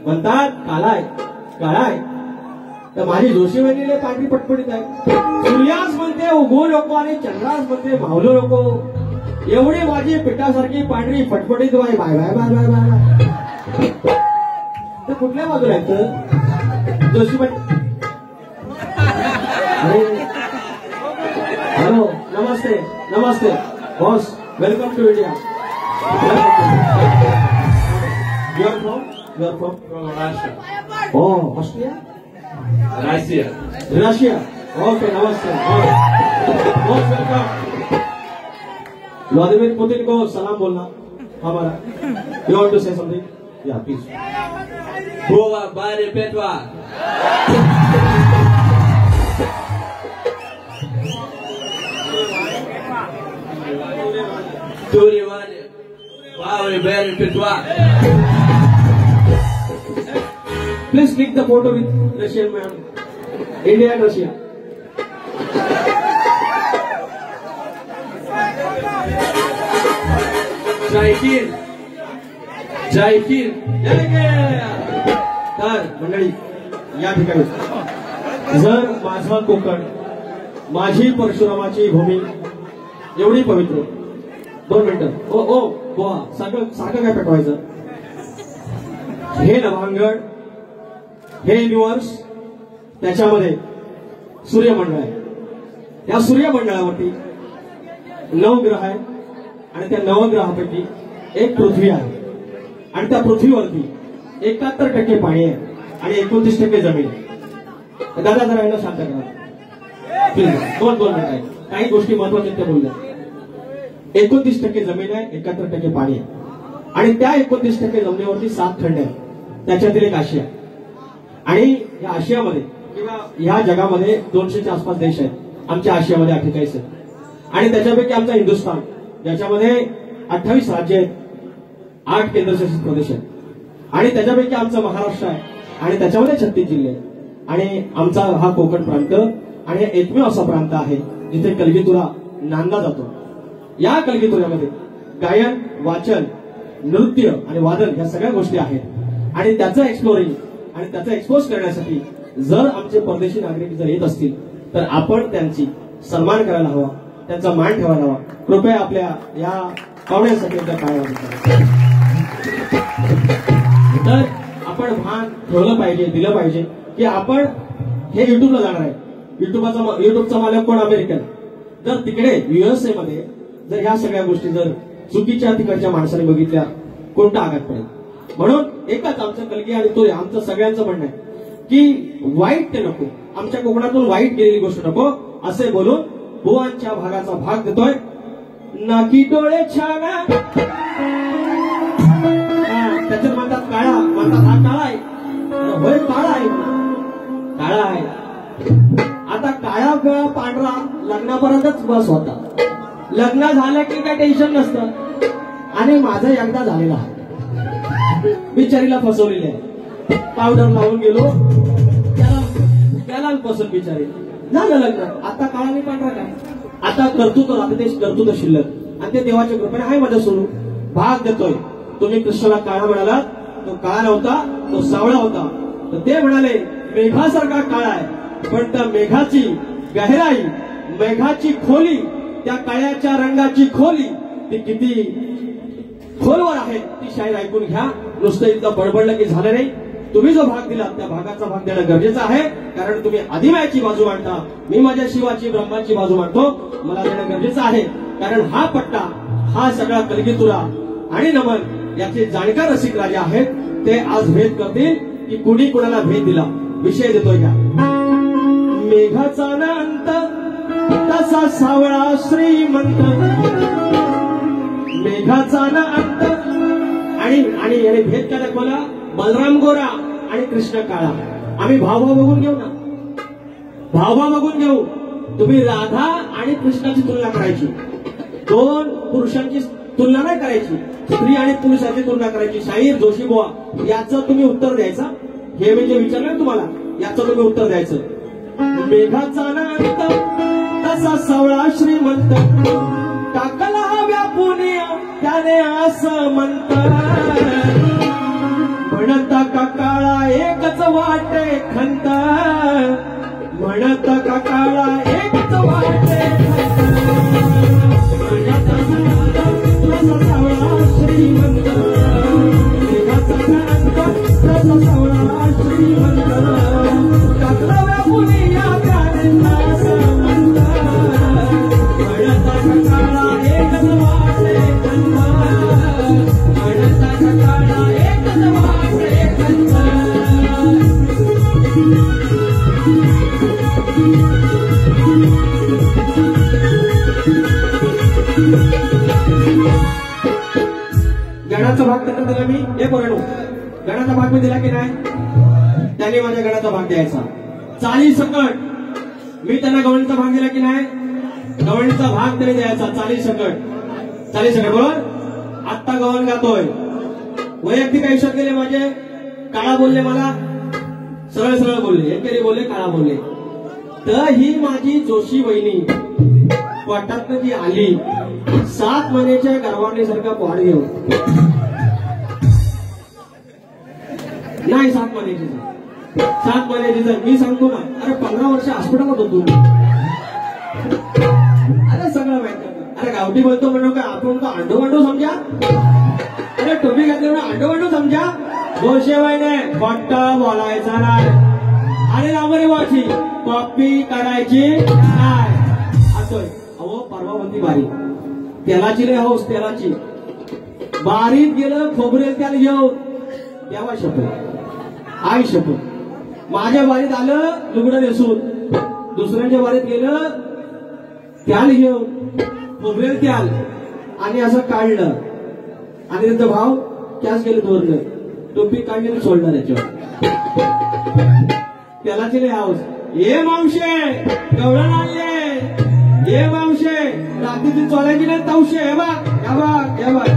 म्हणतात कालाय तर माझी जोशी बहिणीने पांढरी पटपटीत आहे सूर्यास म्हणते उगवू नको आणि चंद्रास म्हणते मावलो नको एवढी माझी पिठासारखी पांढरी फटफटीत bye bye bye bye bye bye तर कुठल्या बाजूला आहे Joshi hello namaste boss welcome to India your from Russia Austria Russia okay namaste boss welcome Vladimir Putin को सलाम बोलना हमारा you want to say something या please Boa bare petwa Turi wale Boa bare petwa Please click the photo with Russian man India and Russia जय हिंद तर मंडळी या ठिकाणी जर माझं कोकण माझी परशुरामाची भूमी एवढी पवित्र. 2 मिनिटं. ओ ओ बुवा, साखर काय पेटवायचं? हे नभांगण, हे युनिव्हर्स, त्याच्यामध्ये सूर्यमंडळ आहे. या सूर्यमंडळावरती 9 ग्रह आहेत आणि त्या 9 ग्रहापैकी एक पृथ्वी आहे आणि त्या पृथ्वीवरती 71% पाणी आहे आणि 29% जमीन आहे. दादा जरा यांना शांत करा प्लीज. 2 मिनिट आहे, काही गोष्टी महत्वाच्या त्या बोलल्या. 29% जमीन आहे, 71% पाणी आहे आणि त्या 29% जमिनीवरती 7 खंड आहेत. त्याच्यातील एक आशिया आणि या आशियामध्ये किंवा या जगामध्ये 200च्या आसपास देश आहेत. आमच्या आशियामध्ये 48 आहेत आणि त्याच्यापैकी आमचा हिंदुस्थान, ज्याच्यामध्ये 28 राज्य आहेत, 8 केंद्रशासित प्रदेश आहेत आणि त्याच्यापैकी आमचा महाराष्ट्र आहे आणि त्याच्यामध्ये 36 जिल्हे आहेत आणि आमचा हा कोकण प्रांत आणि एकमेव असा प्रांत आहे जिथे कलगीतुरा नांदला जातो. या कलगीतुऱ्यामध्ये गायन, वाचन, नृत्य आणि वादन ह्या सगळ्या गोष्टी आहेत आणि त्याचं एक्सप्लोरिंग आणि त्याचं एक्सपोज करण्यासाठी जर आमचे परदेशी नागरिक जर येत असतील तर आपण त्यांची सन्मान करायला हवा, त्यांचा मान ठेवायला हवा. कृपया आपल्या या पाहुण्यांसाठी त्या पायावर तर आपण भान ठेवलं पाहिजे, दिलं पाहिजे की आपण हे युट्यूबला जाणार आहे. युट्यूबचा मालक कोण? अमेरिकन. जर तिकडे USA मध्ये जर ह्या सगळ्या गोष्टी जर चुकीच्या तिकडच्या माणसाने बघितल्या, कोणता आघात पडेल. म्हणून एकच आमचं कलगी आणि तो आमचं सगळ्यांचं म्हणणं आहे की वाईट ते नको, आमच्या कोकणातून वाईट गेलेली गोष्ट नको असे बोलून बुवांच्या भागाचा भाग देतोय. नाकी डोळे छान, त्याच्यात म्हणतात काळा, म्हणतात हा काळा आहे. होय काळा आहे, काळा आहे. आता काळा किंवा पांढरा लग्नापर्यंतच बस होता. लग्न झालं की काय टेन्शन नसतं. आणि माझं एकदा झालेलं आहे, बिचारीला फसवलेलं आहे. पावडर लावून गेलो, त्याला पसंत बिचारी, झालं लग्न. आता काळा आणि पांढरा काय, आता कर्तृत्व, आता ते कर्तृत्व शिल्लक आणि ते देवाच्या कृपेने आहे माझ्या सोडून भाग देतोय. तुम्ही कृष्णाला काळा म्हणालात, तो काळा नव्हता, तो सावळा होता. तर ते म्हणाले मेघासारखा काळा आहे, पण त्या मेघाची गहराई, मेघाची खोली, त्या काळ्याच्या रंगाची खोली ती किती खोलवर आहे ती शायर ऐकून घ्या. नुसतं इतकं बडबडलं की झालं नाही. तुम्ही जो भाग दिला त्या भागाचा भाग देणं गरजेचं आहे, कारण तुम्ही आदिमायाची बाजू मांडता, मी माझ्या शिवाची ब्रह्माची बाजू मांडतो. मला देणं गरजेचं आहे कारण हा पट्टा, हा सगळा कलगीतुरा आणि नमन याचे जाणकार रसिक राजे आहेत. ते आज भेद करतील की कुणी कुणाला भेद दिला. विषय देतोय का? मेघाचा ना अंत तसा सावळा श्रीमंत, मेघाचा ना अंत. आणि याने भेद काय दाखवला? बलराम गोरा आणि कृष्ण काळा. आम्ही भावभाव बघून घेऊ ना, भावभाव बघून घेऊ. तुम्ही राधा आणि कृष्णाची तुलना करायची, 2 पुरुषांची तुलना नाही करायची, स्त्री आणि पुरुषाची तुलना करायची. शाहीर जोशी बुवा याचं तुम्ही उत्तर द्यायचं. हे म्हणजे विचारलं तुम्हाला, याचं तुम्ही उत्तर द्यायचं. मेघाचा ना अंत तसा सावळा श्रीमंत, टाकला व्यापून त्याने असं म्हणत. म्हणता का काळा एकच वाटे खंत, म्हणत का काळा एकच वाटे खंत. सावळा श्रीमंत, मेघाचा अंत तसा सावळा श्रीमंत, टाकला व्यापून त्याने असं म्हणत. म्हणता का काळा एकच वाटे खंत, म्हणता का काळा एकच वाटे खंत. गणाचा भाग त्यांना दिला मी. हे पोरांनो, गणाचा भाग मी दिला की नाही? त्यांनी माझ्या गणाचा भाग द्यायचा. चाली सकट मी त्यांना गवळीचा भाग दिला की नाही? गवळीचा भाग तरी द्यायचा. चाली सकट बरोबर. आत्ता गवळण गातोय. वैयक्तिक आयुष्यात गेले माझे, काळा बोलले मला, सरळ सरळ बोलले, एकेरी बोलले, काळा बोलले. तर ही माझी जोशी वहिनी पोटातनं जी आली, 7 महिन्याच्या गर्भावणीसारखा पोहाड घेऊन, नाही 7 महिन्याची, 7 महिन्याची. जर मी सांगतो ना, अरे 15 वर्ष हॉस्पिटलात होतो. अरे सगळं माहिती आहे. अरे गावठी बोलतो म्हणून काय आपण तो अंडू अंडू समजा. अरे टोपी घातली म्हणून अंडू अंडू समजा. गोशेवाईने फक्त बोलायचा नाही आणि लांबरी वाची कॉपी करायची नाही. असोय अहो परवा म्हणती बारी तेलाची रे हौस तेलाची. बारीत गेलं खोबरेल त्याला घेऊन तेव्हा शपथ आई शपथ. माझ्या बारीत आलं लुगडं नेसून दुसऱ्यांच्या बारीत गेलं त्याल घेऊन खोबरेल त्याल आणि असं काढलं आणि त्याचा भाव कॅश गेले धोरलं. टोपी काढली आणि सोडलं त्याच्यावर. त्यालाची रे हाऊस. ये मावशे गवळण आणले. ये मावशे रात्रीची चोलायची नाही तवशे. हे बघ हे बघ हे बघ.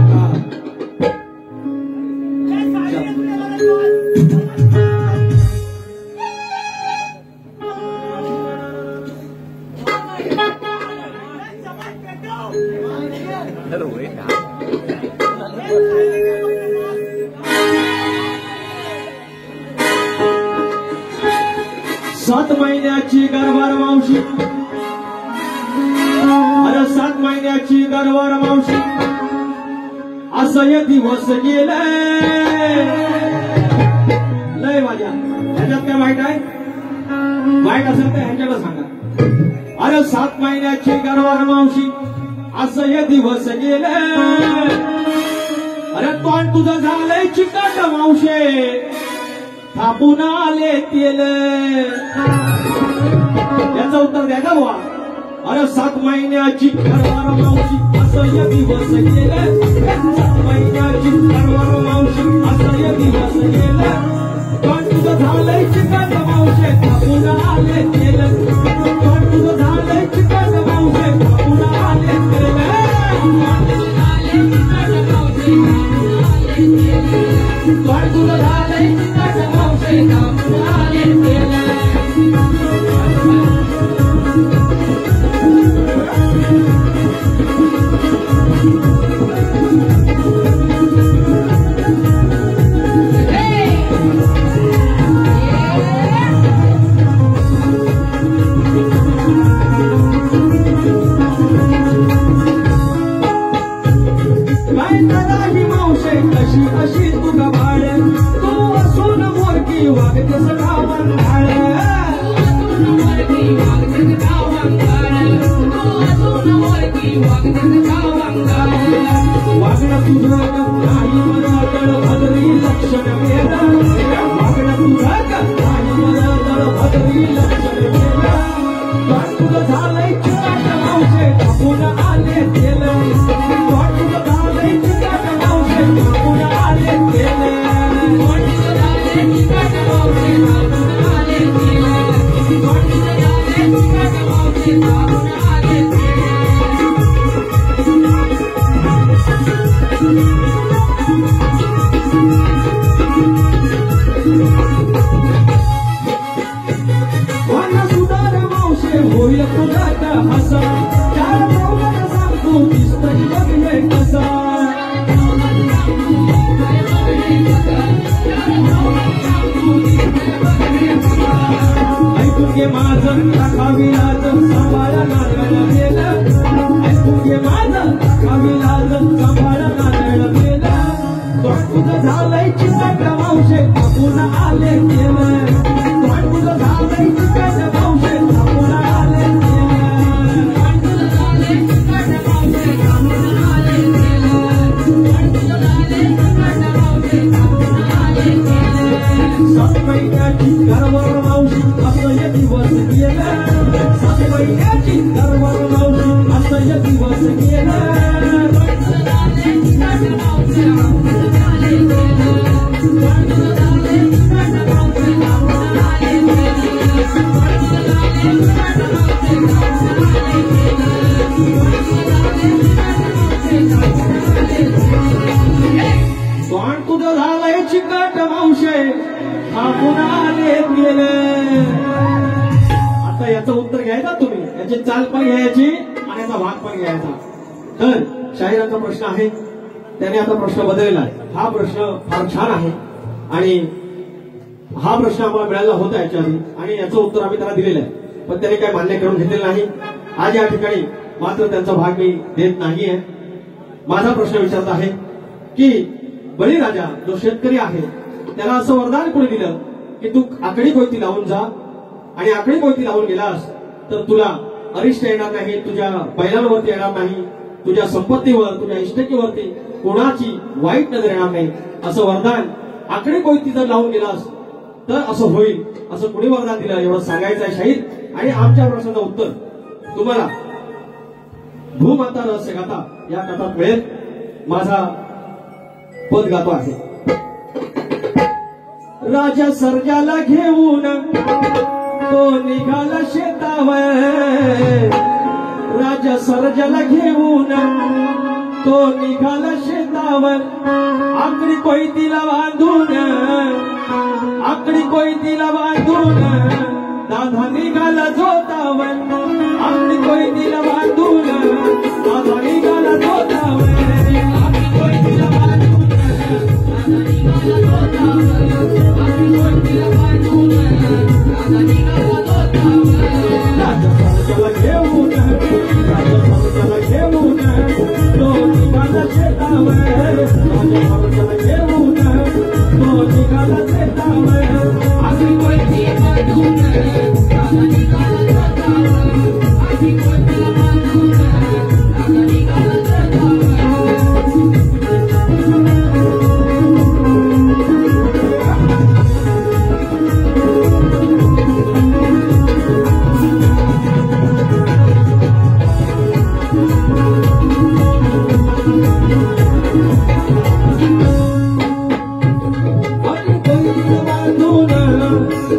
सात महिन्याची गरवार मावशी. अरे 7 महिन्याची गरवार मावशी. असं हे दिवस गेले लय माझ्या. ह्याच्यात काय वाईट आहे? वाईट असेल तर ह्याच्याकडे सांगा. अरे 7 महिन्याची गरवार मावशी. असं हे दिवस गेले. अरे तोंड तुझं झालंय चिकट मावशे. थापून आले तेल. याचं उत्तर द्या का बुवा. अरे 7 महिन्याची गरवार मावशी. असं हे दिवस गेले. 7 महिन्याची गरवार मावशी. असं हे दिवस गेले. तोंड तुझं झालंय चिकट मावशे. थापून आले तेल. तोंड तुझं झालंय चिकट मावशे. थापून आले तेल. तोंड तुझं झालंय चिकट मावशे. थापून आले तेल. अशी अशी तुझा भाड. तू असून मोरकी वागतेस गावात भाड. वागणं तुझं नाही मराठड भद्री लक्षण वेगळं. वागणं तुझं नाही मराठड भद्री लक्षण वेगळं. पण तुझं झालंय चिकाट मावशे. थापून आले तेल. पण तुझं झालंय चिकाट मावशे. थापून आले तेल. पण तुझं झालंय चिकाट मावशे. थापून आले तेल. पण तुझं झालंय चिकाट मावशे. थापून आले तेल. सुधार मावशे होईल तुझ्यात हसा. 4 पावलानं सांगतो दिसतंय बघणे कसा. ऐकून घे माझं टाकाविलाज सांभाळा नारळ गेलं. ऐकून घे माझं टाकाविलाज सांभाळा नारळ गेलं. तोंड तुझं झालंय चिकट मावशे. थापून आले गेलं. तोंड तुझं झालंय चिकट मावशे. थापून आले गेलं. तोंड तुझं झालंय चिकट मावशे. थापून आले गेलं. तोंड तुझं झालंय चिकट मावशे. थापून आले गेलं. 7 महिन्याची गरवार मावशी. असं हे दिवस गेलं. 7 महिन्याची गरवार मावशी. असं हे दिवस गेलं. तोंड तुझं झालंय चिकट मावशे. थापून आले गेलं. तोंड तुझं झालंय चिकट मावशे. थापून आले गेलं. तोंड तुझं झालंय चिकट मावशे. थापून आले गेलं. तोंड तुझं झालंय चिकट मावशे. थापून आले गेलं. तोंड तुझं झालंय चिकट मावशे. थापून आले गेलं. आता याचं उत्तर घ्यायचा तुम्ही. याची चाल पण घ्यायची आणि याचा भाग पण घ्यायचा. तर शाहिरांचा प्रश्न आहे. त्याने आता प्रश्न बदलला. हा प्रश्न फार छान आहे आणि हा प्रश्न आम्हाला मिळाला होता याच्या आधी आणि याचं उत्तर आम्ही त्याला दिलेलं आहे. पण त्याने काही मान्य करून घेतलेलं नाही. आज या ठिकाणी मात्र त्यांचा भाग मी देत नाहीये. माझा प्रश्न विचारत आहे की बळीराजा जो शेतकरी आहे त्याला असं वरदान कोणी दिलं की तू आकडी कोयती लावून जा आणि आकडी कोयती लावून गेलास तर तुला अरिष्ट येणार नाही, तुझ्या बैलांवरती येणार नाही, तुझ्या संपत्तीवर तुझ्या इष्टकीवरती कोणाची वाईट नजर येणार नाही असं वरदान आकडी कोयती जर लावून गेलास तर असं होईल असं कुणी वरदान दिलं एवढं सांगायचं आहे शाहीर. आणि आमच्या प्रश्नाचं उत्तर तुम्हाला भूमाता रहस्य गाथा या कथात मिळेल. माझा पद गातो आहे. राजा सर्जाला घेऊन तो निघाला शेतावर, राजा सर्जाला घेऊन तो निघाला शेतावर, आकडी कोयतीला बांधून, आकडी कोयतीला बांधून दादा निघाला झोतावर, आकडी कोयतीला बांधून दादा निघाला झोतावर, आकडी कोयतीला बांधून दादा निघाला झोतावर, आकडी कोयतीला बांधून दादा निघाला झोतावर. राजा सर्जाला घेऊन, राजा सर्जाला घेऊन तो निघाला शेतावर, राजा सर्जाला घेऊन तो निघाला शेतावर, आकडी कोयती बांधून दादा निघाला झोतावर, आकडी कोयतीला बांधून दादा निघाला झोतावर.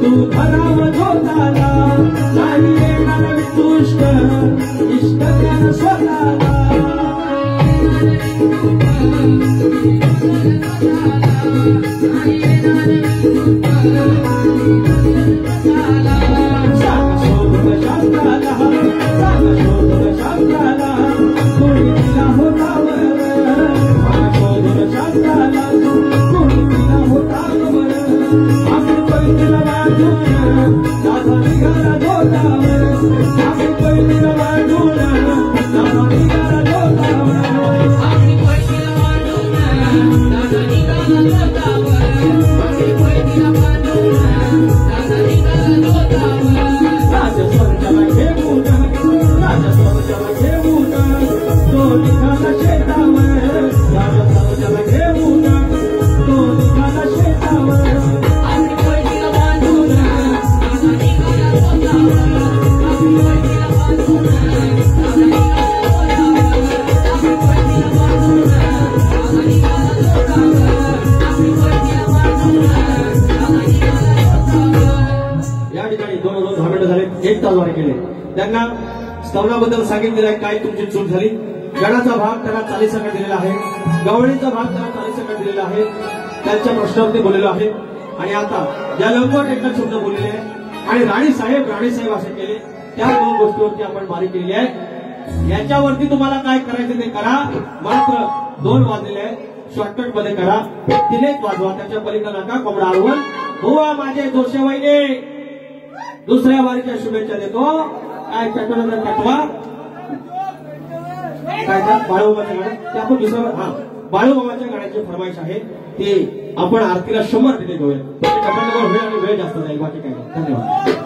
तू धराव झोताला, नाही येणार वितुष्ट इष्ट ज्ञान स्वतःला, सांग शोधून शास्त्राला, सांग शोधून शास्त्राला, कोणी दिला होता वर, सांग शोधून शास्त्राला, कोणी दिला होता वर, आकडी कोयतीला बांधून दादा निघाला झोतावर, आकडी कोयतीला बांधून दादा निघाला झोतावर, आकडी कोयतीला बांधून दादा निघाला झोतावर, आकडी कोयतीला बांधून दादा निघाला झोतावर. राजा सर्जाला घेऊन, राजा सर्जाला घेऊन तो निघाला शेतावर, राजा सर्जाला घेऊन तो निघाला शेतावर, आकडी कोयतीला बांधून दादा निघाला झोतावर, आकडी कोयतीला बांधून दादा निघाला झोतावर, आकडी कोयतीला बांधून दादा निघाला झोतावर, आकडी कोयतीला बांधून दादा निघाला झोतावर. या ठिकाणी 2 मिनिटं झाले, 1 तास वारे केले. त्यांना स्तवनाबद्दल सांगितलेलं आहे काय तुमची चूक झाली. गणाचा भाग त्यांना चालीसकट दिलेला आहे, गवळीचा भाग त्यांना चालीसकट दिलेला आहे, त्यांच्या प्रश्नावरती बोललेलो आहे. आणि आता ज्या लंगोट एकच शब्द बोललेले आहे आणि राणीसाहेब असे केले त्या 2 गोष्टीवरती आपण बारीक केलेली आहे. याच्यावरती तुम्हाला काय करायचं ते करा, मात्र 2 वाजलेले आहे, शॉर्टकट मध्ये करा, 3 वाजवा, त्याच्या पलीकडे नका कोंबडा आरवण. हुआ माझे जोशे वहिने दुसऱ्या वारीच्या शुभेच्छा देतो. काय चटवला चटवा काय का बाळूबाबाच्या गाण्यात ते आपण दुसऱ्या बाळूबाबाच्या गाण्याची फरमाईश आहे ते आपण आरतीला 100% घेऊया. वेळ आणि वेळ जास्त जाईल, बाकी काय नाही. धन्यवाद.